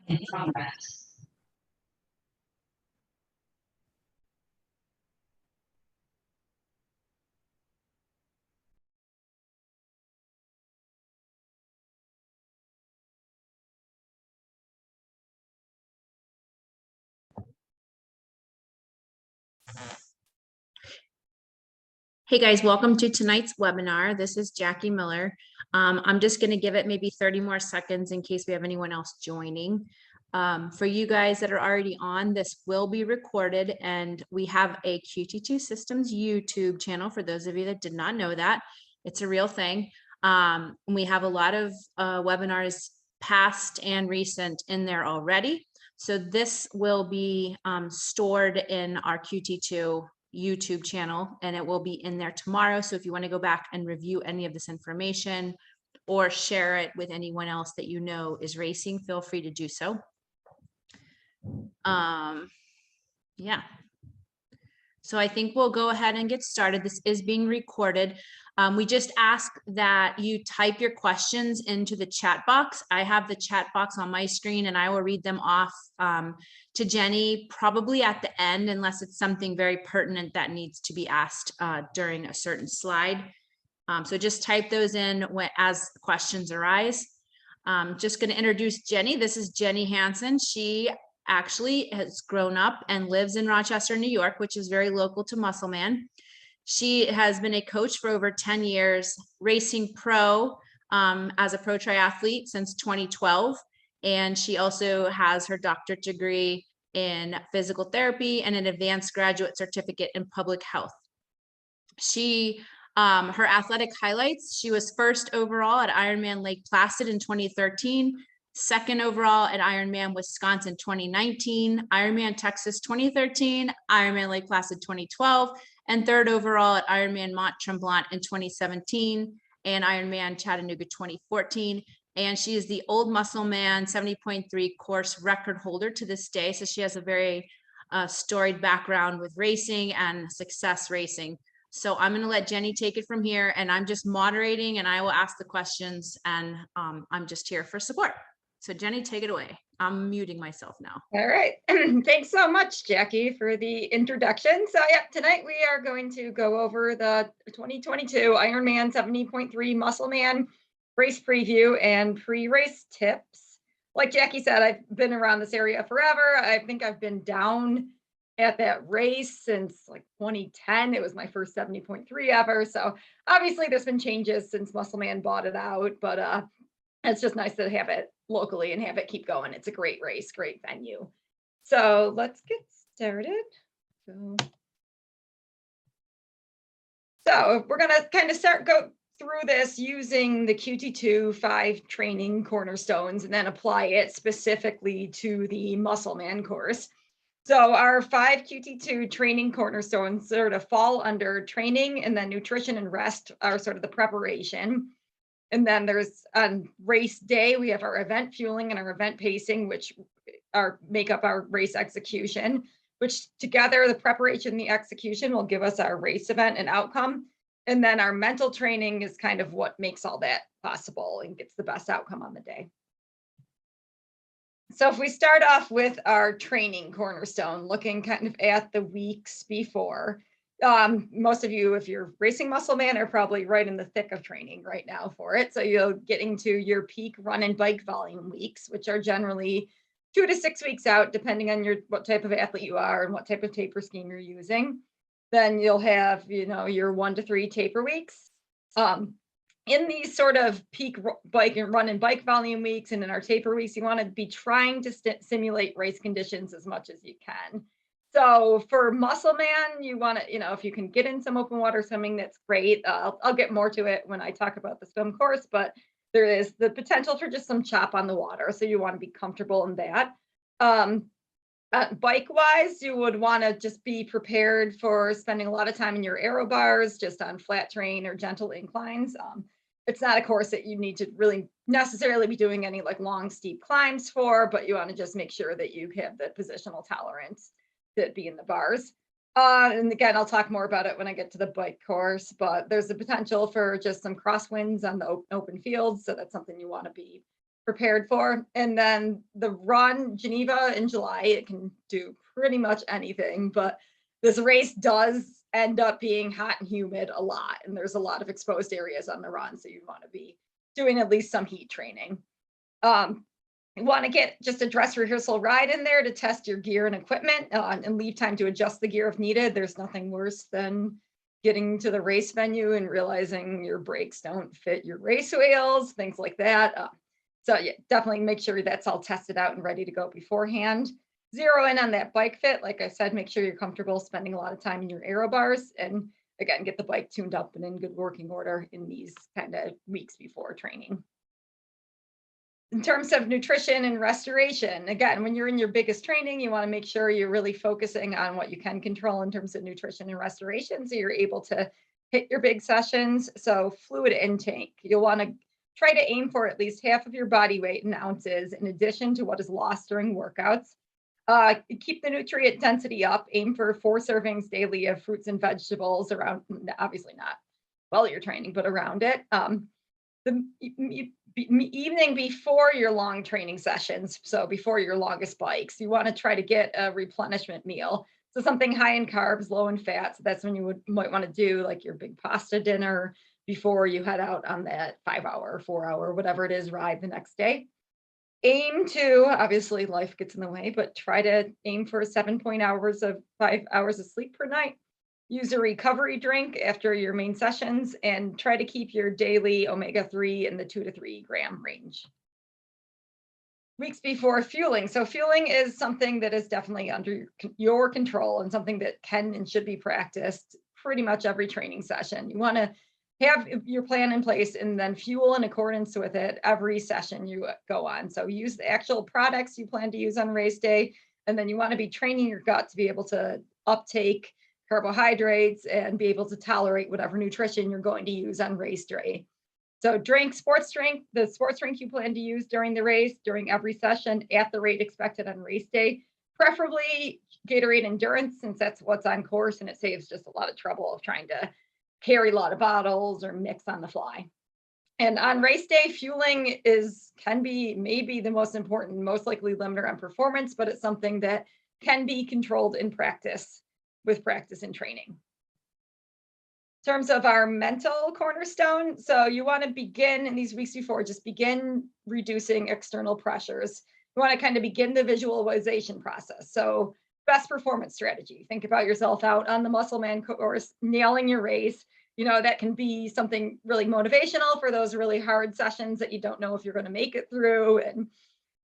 in progress. Hey guys, welcome to tonight's webinar. This is Jackie Miller. I'm just going to give it maybe 30 more seconds in case we have anyone else joining. For you guys that are already on, this will be recorded, and we have a QT2 Systems YouTube channel for those of you that did not know that. It's a real thing. We have a lot of webinars past and recent in there already. So this will be stored in our QT2 YouTube channel, and it will be in there tomorrow. So if you want to go back and review any of this information or share it with anyone else that you know is racing, feel free to do so. Yeah. So I think we'll go ahead and get started. This is being recorded. We just ask that you type your questions into the chat box. I have the chat box on my screen, and I will read them off to Jenny probably at the end, unless it's something very pertinent that needs to be asked during a certain slide. So just type those in as questions arise. Just going to introduce Jenny. This is Jennie Hansen. She actually has grown up and lives in Rochester, New York, which is very local to Musselman. She has been a coach for over 10 years, racing pro as a pro triathlete since 2012. And she also has her doctorate degree in physical therapy and an advanced graduate certificate in public health. Her athletic highlights: she was first overall at Ironman Lake Placid in 2013, second overall at Ironman Wisconsin 2019, Ironman Texas 2013, Ironman Lake Placid 2012, and third overall at Ironman Mont Tremblant in 2017 and Ironman Chattanooga 2014. And she is the Old Musselman 70.3 course record holder to this day. So she has a very storied background with racing and success racing. So I'm going to let Jenny take it from here, and I'm just moderating, and I will ask the questions, and I'm just here for support. So Jenny, take it away. I'm muting myself now. All right. Thanks so much, Jackie, for the introduction. So yeah, tonight we are going to go over the 2022 Ironman 70.3 Musselman race preview and pre-race tips. Like Jackie said, I've been around this area forever. I think I've been down at that race since like 2010. It was my first 70.3 ever. So obviously there's been changes since Musselman bought it out, but it's just nice to have it locally and have it keep going. It's a great race, great venue. So let's get started. So we're going to kind of go through this using the QT2 5 training cornerstones and then apply it specifically to the Musselman course. So our 5 QT2 training cornerstones sort of fall under training, and then nutrition and rest are sort of the preparation. And then there's on race day, we have our event fueling and our event pacing, which make up our race execution, which together, the preparation and the execution will give us our race event and outcome. And then our mental training is kind of what makes all that possible and gets the best outcome on the day. So if we start off with our training cornerstone, looking kind of at the weeks before, most of you, if you're racing Musselman, are probably right in the thick of training right now for it. So you're getting to your peak run and bike volume weeks, which are generally 2 to 6 weeks out, depending on what type of athlete you are and what type of taper scheme you're using. Then you'll have, your 1 to 3 taper weeks. In these sort of peak bike and run and bike volume weeks and in our taper weeks, you want to be trying to simulate race conditions as much as you can. So for Musselman, you want to, if you can get in some open water swimming, that's great. I'll get more to it when I talk about the swim course, but there is the potential for just some chop on the water. So you want to be comfortable in that. Bike wise, you would want to just be prepared for spending a lot of time in your aero bars, just on flat terrain or gentle inclines. It's not a course that you need to really necessarily be doing any like long, steep climbs for, but you want to just make sure that you have the positional tolerance to be in the bars. And again, I'll talk more about it when I get to the bike course, but there's the potential for just some crosswinds on the open fields. So that's something you want to be prepared for. And then the run, Geneva in July, it can do pretty much anything, but this race does end up being hot and humid a lot. And there's a lot of exposed areas on the run. So you want to be doing at least some heat training. You want to get just a dress rehearsal ride in there to test your gear and equipment and leave time to adjust the gear if needed. There's nothing worse than getting to the race venue and realizing your brakes don't fit your race wheels, things like that. So yeah, definitely make sure that's all tested out and ready to go beforehand. Zero in on that bike fit. Like I said, make sure you're comfortable spending a lot of time in your aero bars, and again, get the bike tuned up and in good working order in these kind of weeks before training. In terms of nutrition and restoration, again, when you're in your biggest training, you want to make sure you're really focusing on what you can control in terms of nutrition and restoration, so you're able to hit your big sessions. So fluid intake, you'll want to try to aim for at least half of your body weight in ounces in addition to what is lost during workouts. Keep the nutrient density up, aim for 4 servings daily of fruits and vegetables around, obviously not while you're training, but around it. The evening before your long training sessions, so before your longest bikes, you want to try to get a replenishment meal. So something high in carbs, low in fat. So that's when you might want to do like your big pasta dinner before you head out on that 5-hour, 4-hour, whatever it is, ride the next day. Aim to, obviously life gets in the way, but try to aim for 5 hours of sleep per night. Use a recovery drink after your main sessions and try to keep your daily omega-3 in the 2 to 3 gram range. Weeks before fueling. So fueling is something that is definitely under your control and something that can and should be practiced pretty much every training session. You want to have your plan in place and then fuel in accordance with it every session you go on. So use the actual products you plan to use on race day, and then you want to be training your gut to be able to uptake carbohydrates and be able to tolerate whatever nutrition you're going to use on race day. So sports drink, the sports drink you plan to use during the race, during every session at the rate expected on race day, preferably Gatorade Endurance, since that's what's on course and it saves just a lot of trouble of trying to carry a lot of bottles or mix on the fly. And on race day, fueling can be maybe the most important, most likely limiter on performance, but it's something that can be controlled in practice with practice and training. In terms of our mental cornerstone, so you want to begin in these weeks before, just begin reducing external pressures. You want to kind of begin the visualization process. So best performance strategy. Think about yourself out on the Musselman course, nailing your race. That can be something really motivational for those really hard sessions that you don't know if you're going to make it through. And,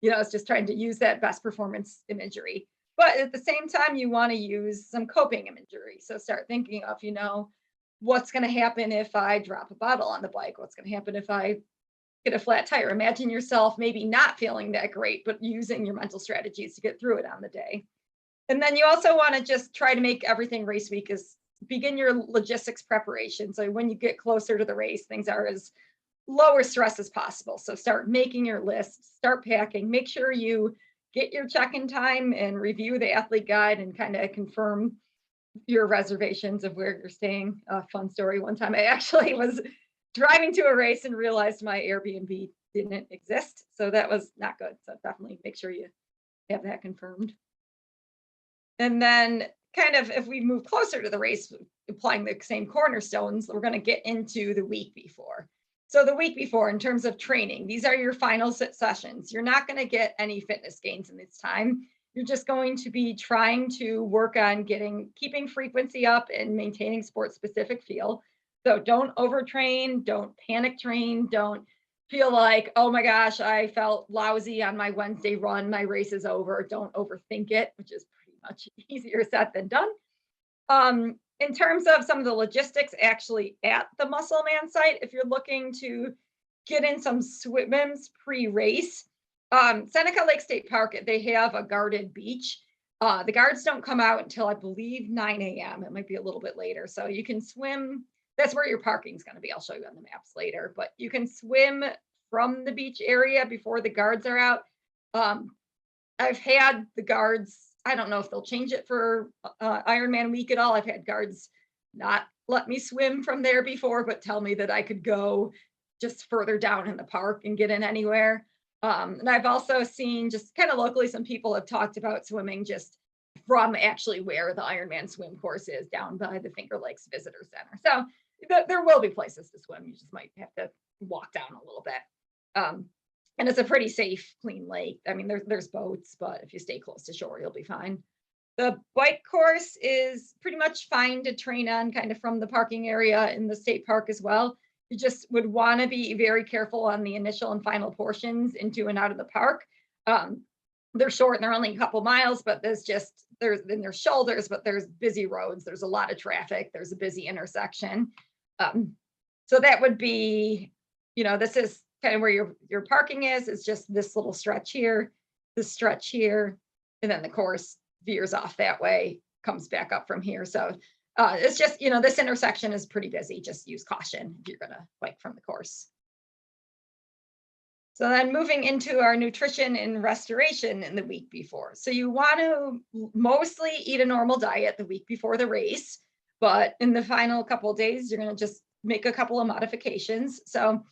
it's just trying to use that best performance imagery. But at the same time, you want to use some coping imagery. So start thinking of, what's going to happen if I drop a bottle on the bike? What's going to happen if I get a flat tire? Imagine yourself maybe not feeling that great, but using your mental strategies to get through it on the day. And then you also want to just try to make everything race week begin your logistics preparation. So when you get closer to the race, things are as lower stress as possible. So start making your list, start packing, make sure you get your check-in time and review the athlete guide and kind of confirm your reservations of where you're staying. Fun story. One time I actually was driving to a race and realized my Airbnb didn't exist. So that was not good. So definitely make sure you have that confirmed. And then kind of if we move closer to the race, applying the same cornerstones, we're going to get into the week before. So the week before, in terms of training, these are your final sessions. You're not going to get any fitness gains in this time. You're just going to be trying to work on keeping frequency up and maintaining sport specific feel. So don't overtrain, don't panic train, don't feel like, oh my gosh, I felt lousy on my Wednesday run, my race is over. Don't overthink it, which is pretty much easier said than done. In terms of some of the logistics actually at the Musselman site, if you're looking to get in some swims pre-race, Seneca Lake State Park, they have a guarded beach. The guards don't come out until I believe 9 a.m. It might be a little bit later. So you can swim. That's where your parking is going to be. I'll show you on the maps later, but you can swim from the beach area before the guards are out. I've had the guards, I don't know if they'll change it for Ironman week at all. I've had guards not let me swim from there before, but tell me that I could go just further down in the park and get in anywhere. And I've also seen just kind of locally, some people have talked about swimming just from actually where the Ironman swim course is down by the Finger Lakes Visitor Center. So there will be places to swim. You just might have to walk down a little bit. And it's a pretty safe, clean lake. I mean, there's boats, but if you stay close to shore, you'll be fine. The bike course is pretty much fine to train on, kind of from the parking area in the state park as well. You just would want to be very careful on the initial and final portions into and out of the park. They're short and they're only a couple miles, but there's shoulders, but there's busy roads. There's a lot of traffic. There's a busy intersection. So that would be, this is kind of where your parking is. It's just this little stretch here, this stretch here, and then the course veers off that way, comes back up from here. So it's just, this intersection is pretty busy. Just use caution if you're going to bike from the course. So then moving into our nutrition and restoration in the week before. So you want to mostly eat a normal diet the week before the race, but in the final couple of days, you're going to just make a couple of modifications. So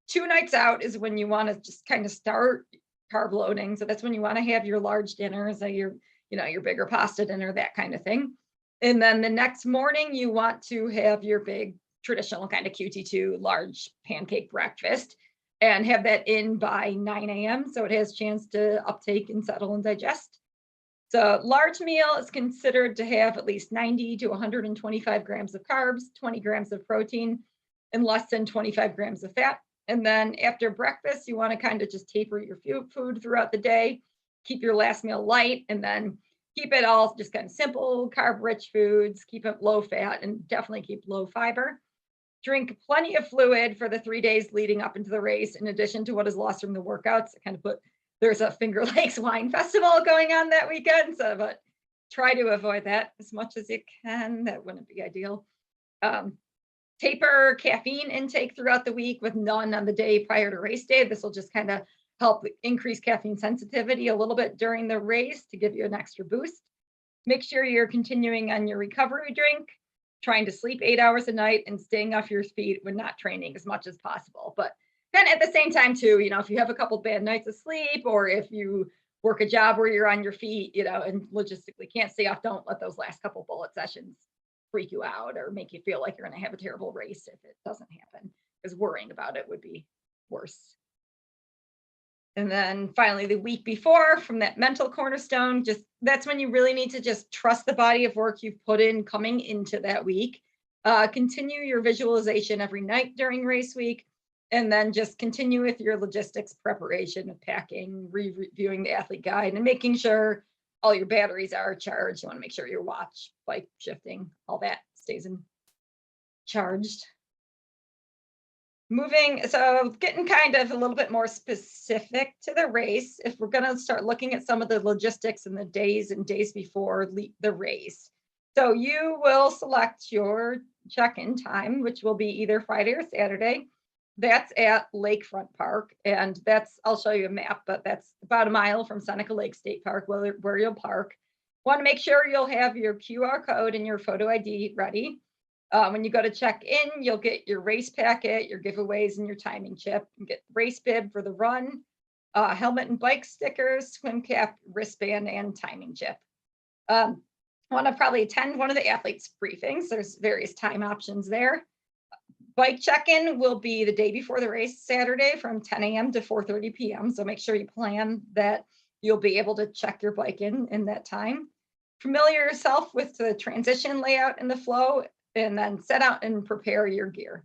2 nights out is when you want to just kind of start carb loading. So that's when you want to have your large dinners, your bigger pasta dinner, that kind of thing. And then the next morning, you want to have your big traditional kind of QT2 large pancake breakfast and have that in by 9 a.m. so it has a chance to uptake and settle and digest. So large meal is considered to have at least 90 to 125 grams of carbs, 20 grams of protein, and less than 25 grams of fat. And then after breakfast, you want to kind of just taper your food throughout the day, keep your last meal light, and then keep it all just kind of simple, carb-rich foods, keep it low fat, and definitely keep low fiber. Drink plenty of fluid for the 3 days leading up into the race, in addition to what is lost from the workouts. There's a Finger Lakes wine festival going on that weekend, but try to avoid that as much as you can. That wouldn't be ideal. Taper caffeine intake throughout the week with none on the day prior to race day. This will just kind of help increase caffeine sensitivity a little bit during the race to give you an extra boost. Make sure you're continuing on your recovery drink, trying to sleep 8 hours a night and staying off your feet when not training as much as possible. But then at the same time too, if you have a couple bad nights of sleep, or if you work a job where you're on your feet, and logistically can't stay off, don't let those last couple bullet sessions freak you out or make you feel like you're going to have a terrible race if it doesn't happen, because worrying about it would be worse. And then finally, the week before, from that mental cornerstone, that's when you really need to just trust the body of work you've put in coming into that week. Continue your visualization every night during race week, and then just continue with your logistics preparation of packing, reviewing the athlete guide, and making sure all your batteries are charged. You want to make sure your watch, bike shifting, all that stays in charged. Getting kind of a little bit more specific to the race, if we're going to start looking at some of the logistics in the days before the race. So you will select your check-in time, which will be either Friday or Saturday. That's at Lakefront Park, and I'll show you a map, but that's about a mile from Seneca Lake State Park where you'll park. Want to make sure you'll have your QR code and your photo ID ready. When you go to check in, you'll get your race packet, your giveaways, and your timing chip. You get race bib for the run, helmet and bike stickers, swim cap, wristband, and timing chip. Want to probably attend one of the athletes' briefings. There's various time options there. Bike check-in will be the day before the race, Saturday, from 10 a.m. to 4:30 p.m. So make sure you plan that you'll be able to check your bike in that time. Familiar yourself with the transition layout and the flow, and then set out and prepare your gear.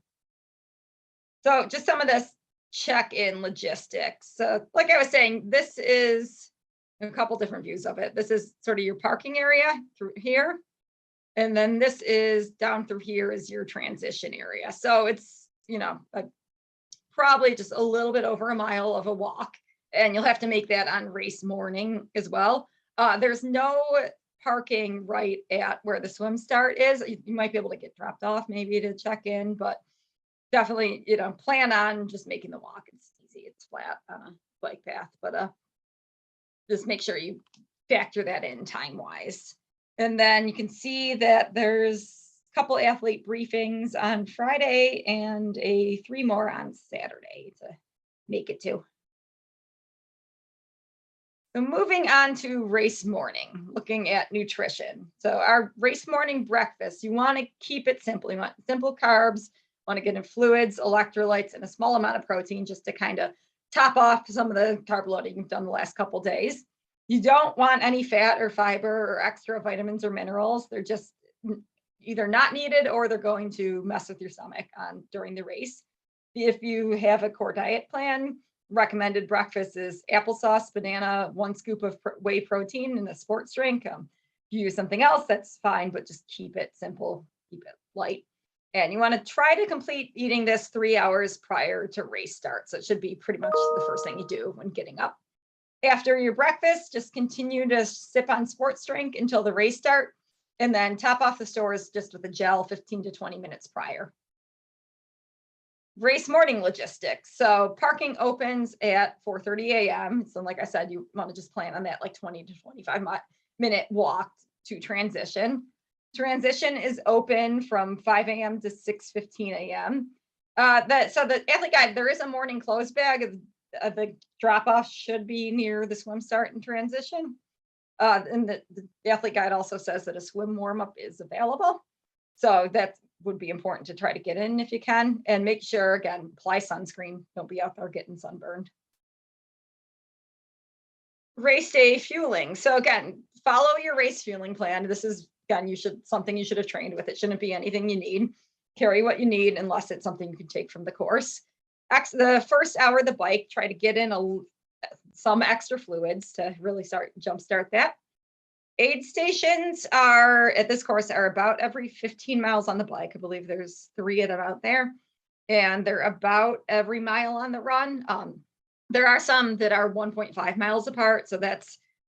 So just some of this check-in logistics. So like I was saying, this is a couple different views of it. This is sort of your parking area through here. And then this is down through here is your transition area. So it's, probably just a little bit over a mile of a walk, and you'll have to make that on race morning as well. There's no parking right at where the swim start is. You might be able to get dropped off maybe to check in, but definitely, plan on just making the walk. It's easy. It's flat on a bike path, but just make sure you factor that in time-wise. And then you can see that there's a couple athlete briefings on Friday and 3 more on Saturday to make it to. So moving on to race morning, looking at nutrition. So our race morning breakfast, you want to keep it simple. You want simple carbs, want to get in fluids, electrolytes, and a small amount of protein just to kind of top off some of the carb loading you've done the last couple days. You don't want any fat or fiber or extra vitamins or minerals. They're just either not needed or they're going to mess with your stomach during the race. If you have a core diet plan, recommended breakfast is applesauce, banana, 1 scoop of whey protein, and a sports drink. If you use something else, that's fine, but just keep it simple, keep it light. And you want to try to complete eating this 3 hours prior to race start. So it should be pretty much the first thing you do when getting up. After your breakfast, just continue to sip on sports drink until the race start, and then top off the stores just with a gel 15 to 20 minutes prior. Race morning logistics. So parking opens at 4:30 a.m. So like I said, you want to just plan on that like 20 to 25-minute walk to transition. Transition is open from 5 a.m. to 6:15 a.m. So the athlete guide, there is a morning clothes bag. The drop-off should be near the swim start and transition. And the athlete guide also says that a swim warm-up is available. So that would be important to try to get in if you can, and make sure, again, apply sunscreen. Don't be out there getting sunburned. Race day fueling. So again, follow your race fueling plan. This is, again, something you should have trained with. It shouldn't be anything you need. Carry what you need unless it's something you can take from the course. The first hour of the bike, try to get in some extra fluids to really jumpstart that. Aid stations at this course are about every 15 miles on the bike. I believe there's 3 of them out there, and they're about every mile on the run. There are some that are 1.5 miles apart. So that's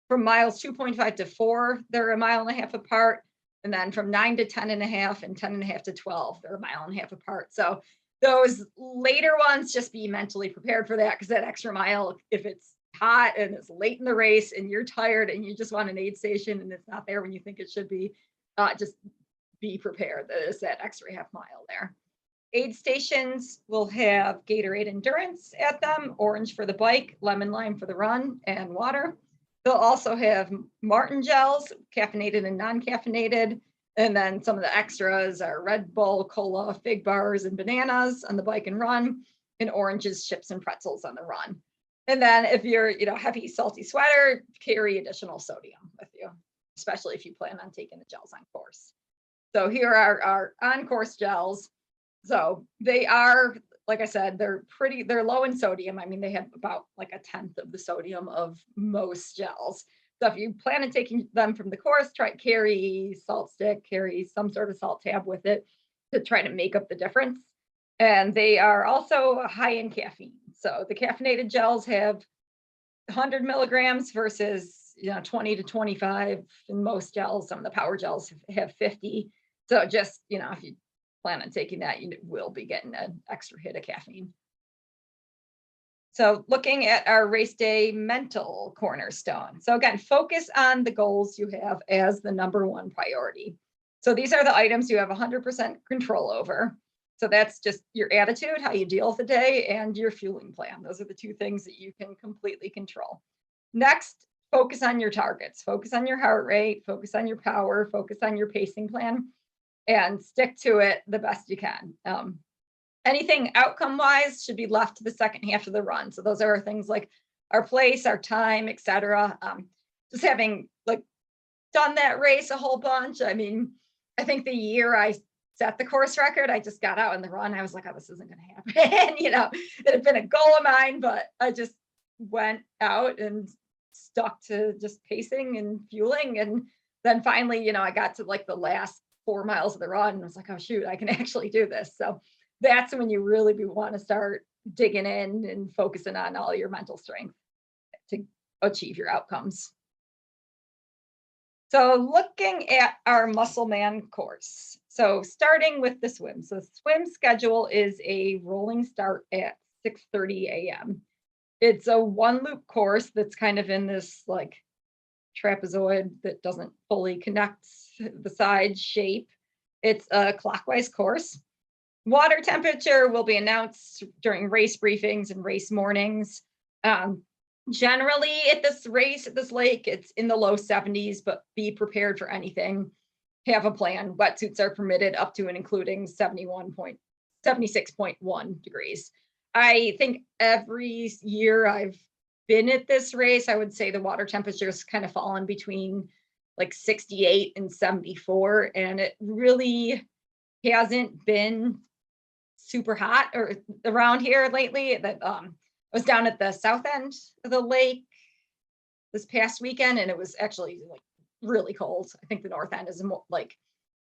from miles 2.5 to 4, they're a mile and a half apart. And then from 9 to 10 and a half and 10 and a half to 12, they're a mile and a half apart. So those later ones, just be mentally prepared for that, because that extra mile, if it's hot and it's late in the race and you're tired and you just want an aid station and it's not there when you think it should be, just be prepared. There's that extra half mile there. Aid stations will have Gatorade Endurance at them, orange for the bike, lemon lime for the run, and water. They'll also have Martin gels, caffeinated and non-caffeinated. And then some of the extras are Red Bull, cola, fig bars, and bananas on the bike and run, and oranges, chips, and pretzels on the run. And then if you're, heavy, salty sweater, carry additional sodium with you, especially if you plan on taking the gels on course. So here are our on-course gels. So they are, like I said, they're low in sodium. I mean, they have about like 1/10 of the sodium of most gels. So if you plan on taking them from the course, carry salt stick, carry some sort of salt tab with it to try to make up the difference. And they are also high in caffeine. So the caffeinated gels have 100 milligrams versus 20 to 25 in most gels. Some of the power gels have 50. So just, if you plan on taking that, you will be getting an extra hit of caffeine. So looking at our race day mental cornerstone. So again, focus on the goals you have as the number one priority. So these are the items you have 100% control over. So that's just your attitude, how you deal with the day, and your fueling plan. Those are the 2 things that you can completely control. Next, focus on your targets. Focus on your heart rate, focus on your power, focus on your pacing plan, and stick to it the best you can. Anything outcome-wise should be left to the second half of the run. So those are things like our place, our time, etc. Just having done that race a whole bunch. I mean, I think the year I set the course record, I just got out in the run. I was like, oh, this isn't going to happen. It had been a goal of mine, but I just went out and stuck to just pacing and fueling. And then finally, I got to the last 4 miles of the run and I was like, oh, shoot, I can actually do this. So that's when you really want to start digging in and focusing on all your mental strength to achieve your outcomes. So looking at our Musselman course. So starting with the swim. So swim schedule is a rolling start at 6:30 a.m. It's a 1-loop course that's kind of in this trapezoid that doesn't fully connect the side shape. It's a clockwise course. Water temperature will be announced during race briefings and race mornings. Generally at this race, at this lake, it's in the low 70s, but be prepared for anything. Have a plan. Wetsuits are permitted up to and including 76.1 degrees. I think every year I've been at this race, I would say the water temperature's kind of fallen between like 68 and 74, and it really hasn't been super hot or around here lately. That I was down at the south end of the lake this past weekend, and it was actually like really cold. I think the north end is more like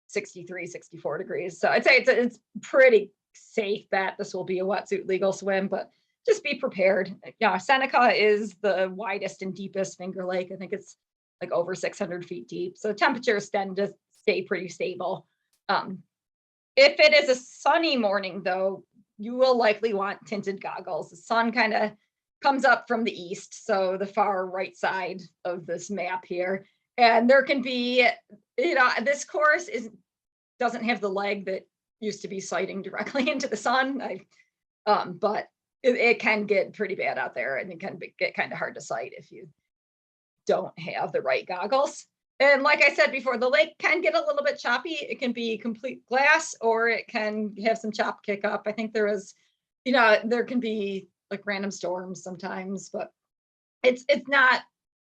63, 64 degrees. So I'd say it's pretty safe bet this will be a wetsuit legal swim, but just be prepared. Yeah, Seneca is the widest and deepest Finger Lake. I think it's like over 600 feet deep. So temperatures tend to stay pretty stable. If it is a sunny morning, though, you will likely want tinted goggles. The sun kind of comes up from the east, so the far right side of this map here. And there can be, this course doesn't have the leg that used to be sighting directly into the sun. But it can get pretty bad out there, and it can get kind of hard to sight if you don't have the right goggles. And like I said before, the lake can get a little bit choppy. It can be complete glass, or it can have some chop kick up. I think there can be like random storms sometimes, but it's not,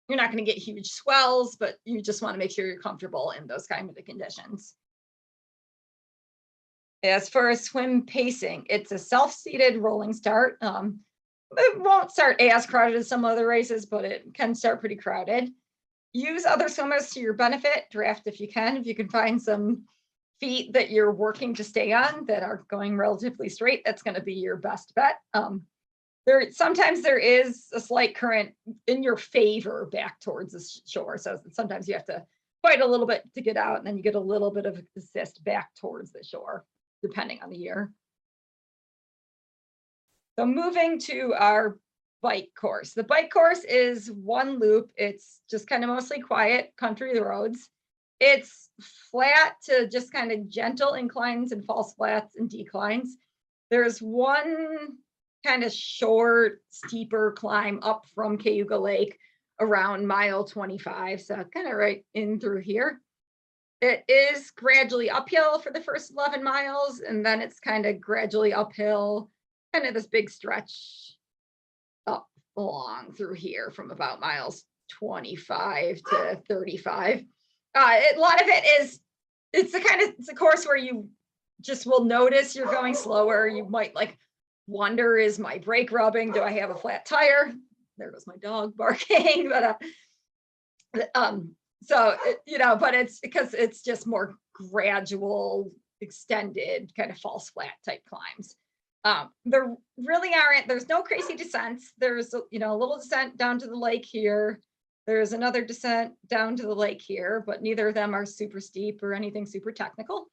you're not going to get huge swells, but you just want to make sure you're comfortable in those kind of conditions. As for swim pacing, it's a self-seated rolling start. It won't start as crowded as some other races, but it can start pretty crowded. Use other swimmers to your benefit. Draft if you can. If you can find some feet that you're working to stay on that are going relatively straight, that's going to be your best bet. Sometimes there is a slight current in your favor back towards the shore. So sometimes you have to fight a little bit to get out, and then you get a little bit of assist back towards the shore, depending on the year. So moving to our bike course. The bike course is one loop. It's just kind of mostly quiet country roads. It's flat to just kind of gentle inclines and false flats and declines. There's one kind of short, steeper climb up from Cayuga Lake around mile 25. So kind of right in through here. It is gradually uphill for the first 11 miles, and then it's kind of gradually uphill, kind of this big stretch up along through here from about miles 25 to 35. A lot of it is, it's a course where you just will notice you're going slower. You might like wonder, is my brake rubbing? Do I have a flat tire? There goes my dog barking. But but it's because it's just more gradual, extended kind of false flat type climbs. There really aren't, there's no crazy descents. There's, a little descent down to the lake here. There's another descent down to the lake here, but neither of them are super steep or anything super technical.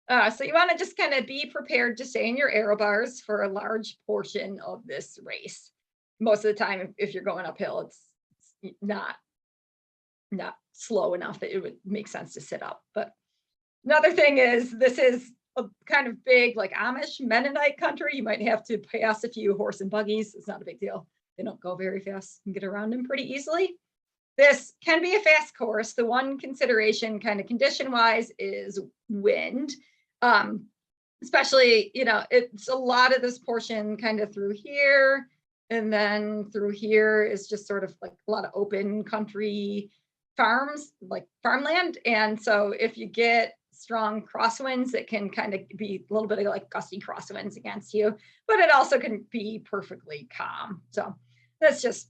So you want to just kind of be prepared to stay in your aero bars for a large portion of this race. Most of the time, if you're going uphill, it's not slow enough that it would make sense to sit up. But another thing is, this is a kind of big, like Amish Mennonite country. You might have to pass a few horse and buggies. It's not a big deal. They don't go very fast. You can get around them pretty easily. This can be a fast course. The one consideration kind of condition wise is wind. Especially, it's a lot of this portion kind of through here, and then through here is just sort of like a lot of open country farms, like farmland. And so if you get strong crosswinds, it can kind of be a little bit of like gusty crosswinds against you, but it also can be perfectly calm. So that's just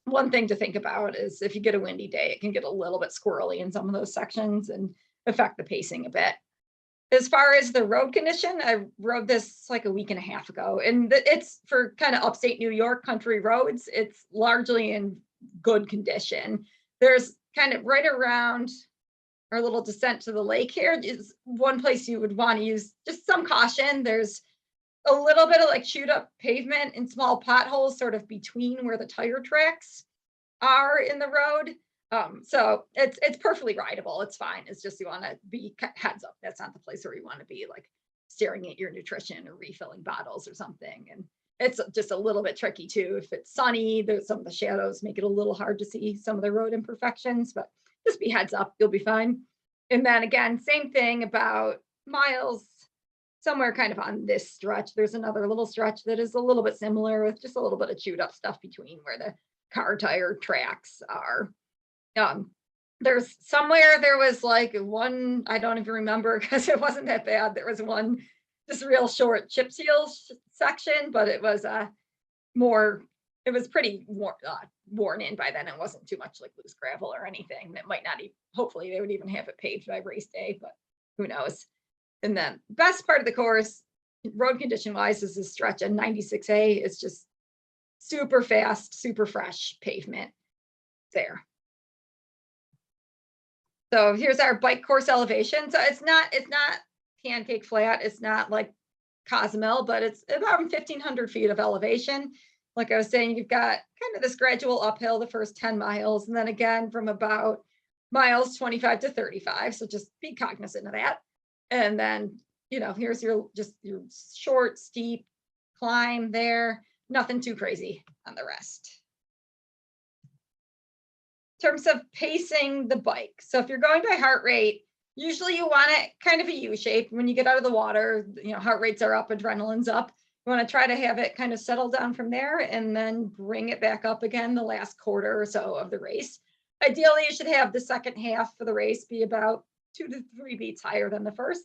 one thing to think about, is if you get a windy day, it can get a little bit squirrely in some of those sections and affect the pacing a bit. As far as the road condition, I rode this like a week and a half ago, and it's for kind of upstate New York country roads. It's largely in good condition. There's kind of right around our little descent to the lake here is one place you would want to use just some caution. There's a little bit of like chewed up pavement and small potholes sort of between where the tire tracks are in the road. So it's perfectly rideable. It's fine. It's just, you want to be heads up. That's not the place where you want to be like staring at your nutrition or refilling bottles or something. And it's just a little bit tricky too. If it's sunny, there's some of the shadows make it a little hard to see some of the road imperfections, but just be heads up, you'll be fine. And then again, same thing about miles, somewhere kind of on this stretch. There's another little stretch that is a little bit similar with just a little bit of chewed up stuff between where the car tire tracks are. There's somewhere there was like one, I don't even remember because it wasn't that bad. There was one just real short chip seal section, but it was more, it was pretty worn in by then. It wasn't too much like loose gravel or anything. That might not even, hopefully they would even have it paved by race day, but who knows. And then best part of the course, road condition wise, is this stretch of 96A. It's just super fast, super fresh pavement there. So here's our bike course elevation. So it's not pancake flat. It's not like Cozumel, but it's about 1,500 feet of elevation. Like I was saying, you've got kind of this gradual uphill the first 10 miles, and then again from about miles 25 to 35. So just be cognizant of that. And then, you know, here's your short, steep climb there. Nothing too crazy on the rest. In terms of pacing the bike. So if you're going by heart rate, usually you want it kind of a U shape. When you get out of the water, you know, heart rates are up, adrenaline's up. You want to try to have it kind of settle down from there and then bring it back up again the last quarter or so of the race. Ideally, you should have the second half of the race be about 2 to 3 beats higher than the first.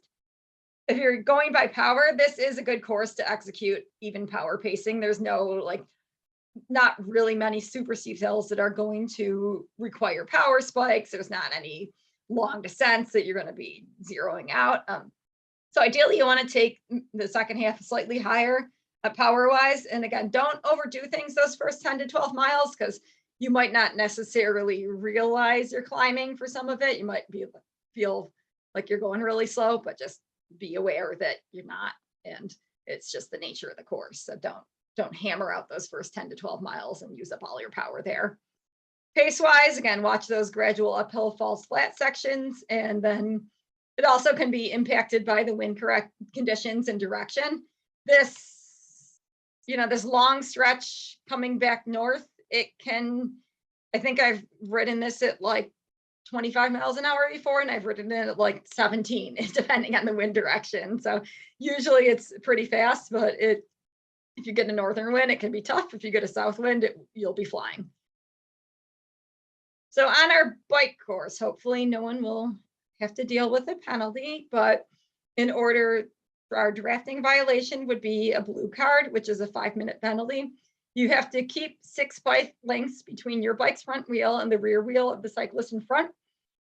If you're going by power, this is a good course to execute even power pacing. There's no like, not really many super steep hills that are going to require power spikes. There's not any long descents that you're going to be zeroing out. So ideally, you want to take the second half slightly higher power wise. And again, don't overdo things those first 10 to 12 miles because you might not necessarily realize you're climbing for some of it. You might feel like you're going really slow, but just be aware that you're not. And it's just the nature of the course. So don't hammer out those first 10 to 12 miles and use up all your power there. Pace wise, again, watch those gradual uphill falls flat sections. And then it also can be impacted by the wind correct conditions and direction. This, you know, this long stretch coming back north, it can, I think I've ridden this at like 25 miles an hour before, and I've ridden it at like 17, depending on the wind direction. So usually it's pretty fast, but if you get a northern wind, it can be tough. If you get a south wind, you'll be flying. So on our bike course, hopefully no one will have to deal with a penalty, but in order for our drafting violation would be a blue card, which is a 5-minute penalty. You have to keep 6 bike lengths between your bike's front wheel and the rear wheel of the cyclist in front.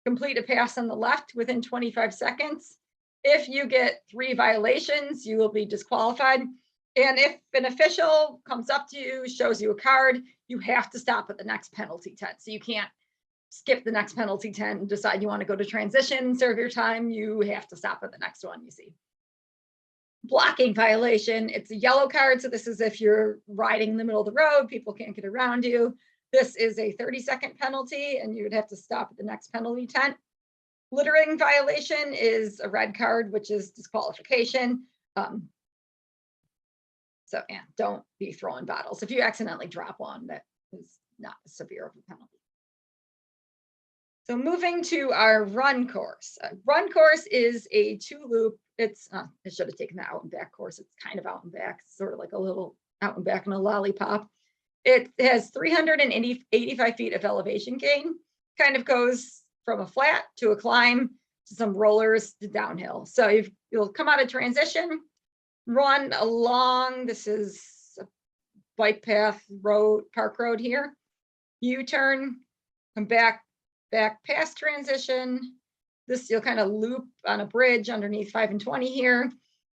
Complete a pass on the left within 25 seconds. If you get 3 violations, you will be disqualified. And if an official comes up to you, shows you a card, you have to stop at the next penalty tent. So you can't skip the next penalty tent and decide you want to go to transition, serve your time. You have to stop at the next one you see. Blocking violation, it's a yellow card. So this is if you're riding in the middle of the road, people can't get around you. This is a 30-second penalty and you would have to stop at the next penalty tent. Littering violation is a red card, which is disqualification. So yeah, don't be throwing bottles. If you accidentally drop one, that is not as severe of a penalty. So moving to our run course. Run course is a 2-loop. It's, I should have taken the out and back course. It's kind of out and back, sort of like a little out and back and a lollipop. It has 385 feet of elevation gain, kind of goes from a flat to a climb to some rollers to downhill. So you'll come out of transition, run along, this is a bike path road, park road here. U-turn, come back past transition. This you'll kind of loop on a bridge underneath 5 and 20 here,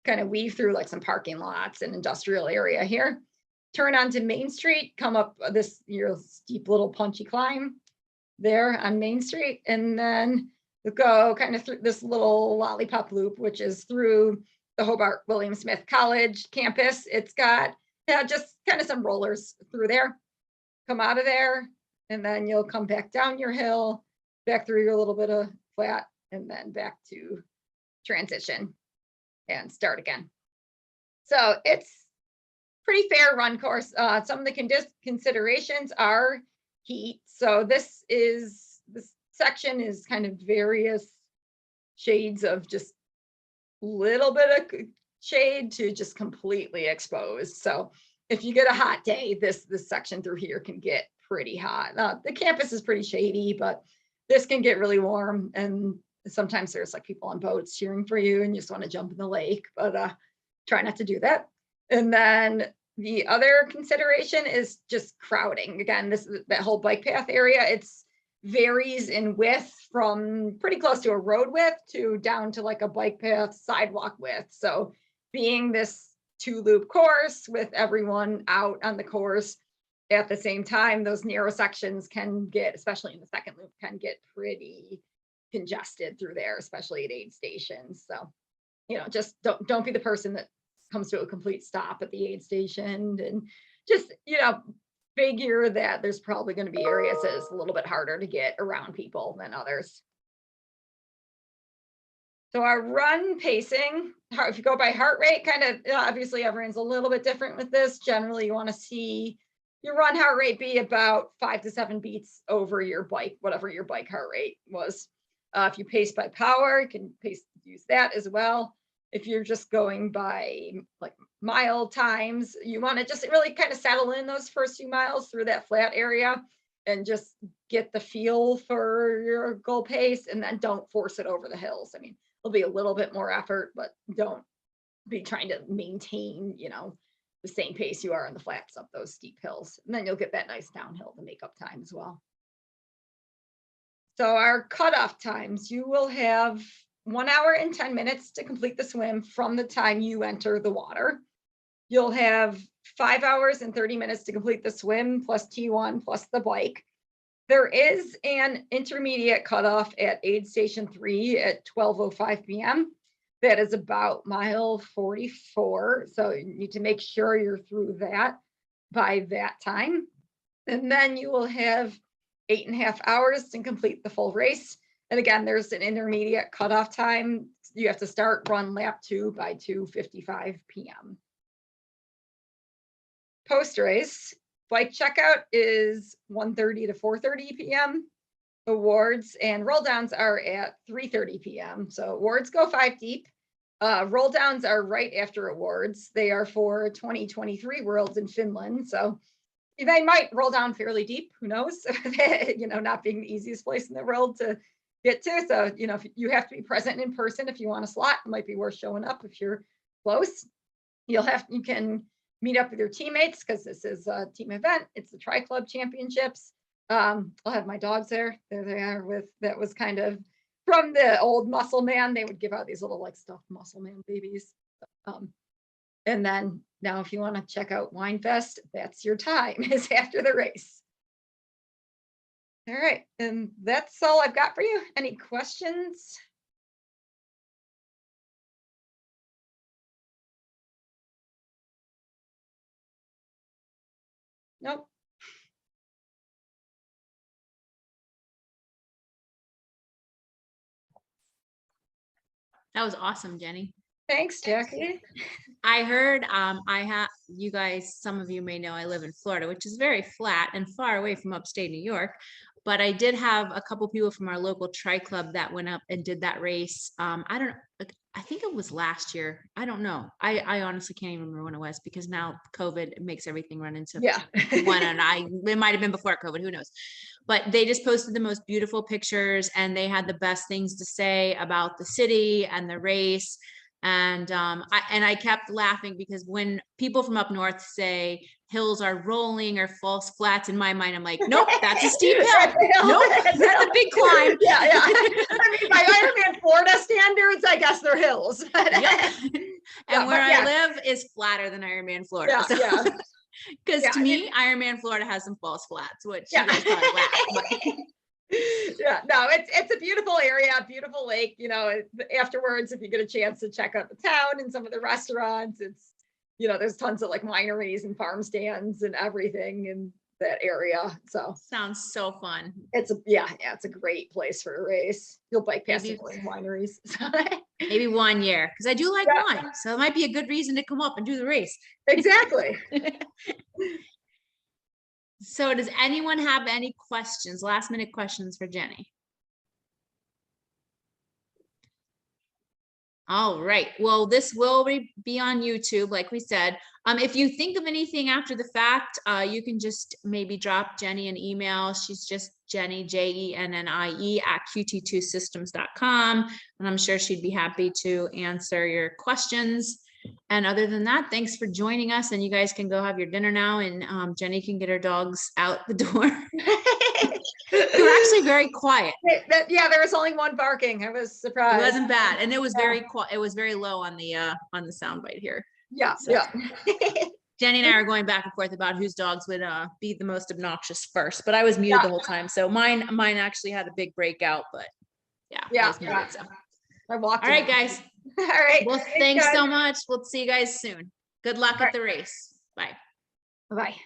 kind of weave through like some parking lots and industrial area here. Turn onto Main Street, come up this your steep little punchy climb there on Main Street, and then you'll go kind of through this little lollipop loop, which is through the Hobart William Smith College campus. It's got just kind of some rollers through there. Come out of there, and then you'll come back down your hill, back through your little bit of flat, and then back to transition and start again. So it's pretty fair run course. Some of the considerations are heat. So this section is kind of various shades of just little bit of shade to just completely exposed. So if you get a hot day, this section through here can get pretty hot. The campus is pretty shady, but this can get really warm. And sometimes there's like people on boats cheering for you and you just want to jump in the lake, but try not to do that. And then the other consideration is just crowding. Again, that whole bike path area, it's varies in width from pretty close to a road width to down to like a bike path sidewalk width. So being this 2-loop course with everyone out on the course at the same time, those narrow sections can get, especially in the second loop, can get pretty congested through there, especially at aid stations. So, just don't be the person that comes to a complete stop at the aid station, and just, figure that there's probably going to be areas that is a little bit harder to get around people than others. So our run pacing, if you go by heart rate, kind of, obviously everyone's a little bit different with this. Generally, you want to see your run heart rate be about 5 to 7 beats over your bike, whatever your bike heart rate was. If you pace by power, you can use that as well. If you're just going by like mile times, you want to just really kind of settle in those first few miles through that flat area and just get the feel for your goal pace, and then don't force it over the hills. I mean, it'll be a little bit more effort, but don't be trying to maintain, the same pace you are on the flats up those steep hills. And then you'll get that nice downhill to make up time as well. So our cutoff times, you will have 1 hour and 10 minutes to complete the swim from the time you enter the water. You'll have 5 hours and 30 minutes to complete the swim plus T1 plus the bike. There is an intermediate cutoff at aid station 3 at 12:05 p.m. That is about mile 44. So you need to make sure you're through that by that time. And then you will have 8.5 hours to complete the full race. And again, there's an intermediate cutoff time. You have to start run lap 2 by 2:55 p.m. Post race, bike checkout is 1:30 to 4:30 p.m. Awards and roll downs are at 3:30 p.m. So awards go 5 deep. Roll downs are right after awards. They are for 2023 Worlds in Finland. So they might roll down fairly deep. Who knows? Not being the easiest place in the world to get to. So, if you have to be present in person if you want a slot, it might be worth showing up if you're close. You can meet up with your teammates because this is a team event. It's the Tri-Club Championships. I'll have my dogs there. There they are that was kind of from the old Musselman. They would give out these little like stuffed Musselman babies. And then now if you want to check out Wine Fest, that's your time, is after the race. All right, and that's all I've got for you. Any questions? Nope. That was awesome, Jenny. Thanks, Jackie. I heard you guys, some of you may know I live in Florida, which is very flat and far away from upstate New York. But I did have a couple people from our local tri-club that went up and did that race. I don't know. I think it was last year. I don't know. I honestly can't even remember when it was, because now COVID makes everything run into one, and it might have been before COVID, who knows. But they just posted the most beautiful pictures, and they had the best things to say about the city and the race. And I kept laughing because when people from up north say hills are rolling or false flats, in my mind, I'm like, nope, that's a steep hill. Nope, that's a big climb. Yeah. I mean, by Ironman Florida standards, I guess they're hills. And where I live is flatter than Ironman Florida. Because to me, Ironman Florida has some false flats, which you guys probably laugh. But. Yeah, no, it's a beautiful area, beautiful lake. Afterwards, if you get a chance to check out the town and some of the restaurants, it's, there's tons of like wineries and farm stands and everything. And that area. So Sounds so fun. it's it's a great place for a race. You'll bike past Maybe- the wineries. Maybe 1 year, because I do like Yeah. wine. So it might be a good reason to come up and do the race. Exactly. So does anyone have any questions, last minute questions for Jennie? All right, well, this will be on YouTube, like we said. If you think of anything after the fact, you can just maybe drop Jennie an email. She's just Jennie, JENNIE @qt2systems.com. And I'm sure she'd be happy to answer your questions. And other than that, thanks for joining us. And you guys can go have your dinner now, and Jennie can get her dogs out the door. They were actually very quiet. Yeah, there was only one barking. I was surprised. It wasn't bad, and it was very quiet. It was very low on the sound bite here. Yeah, So- yeah. Jennie and I are going back and forth about whose dogs would be the most obnoxious first, but I was muted Yeah. the whole time. So mine actually had a big breakout, but I Yeah, was muted, so. I walked. All right, guys. All right. Well, thanks guys. so much. We'll see you guys soon. Good luck at the race. Bye. Bye.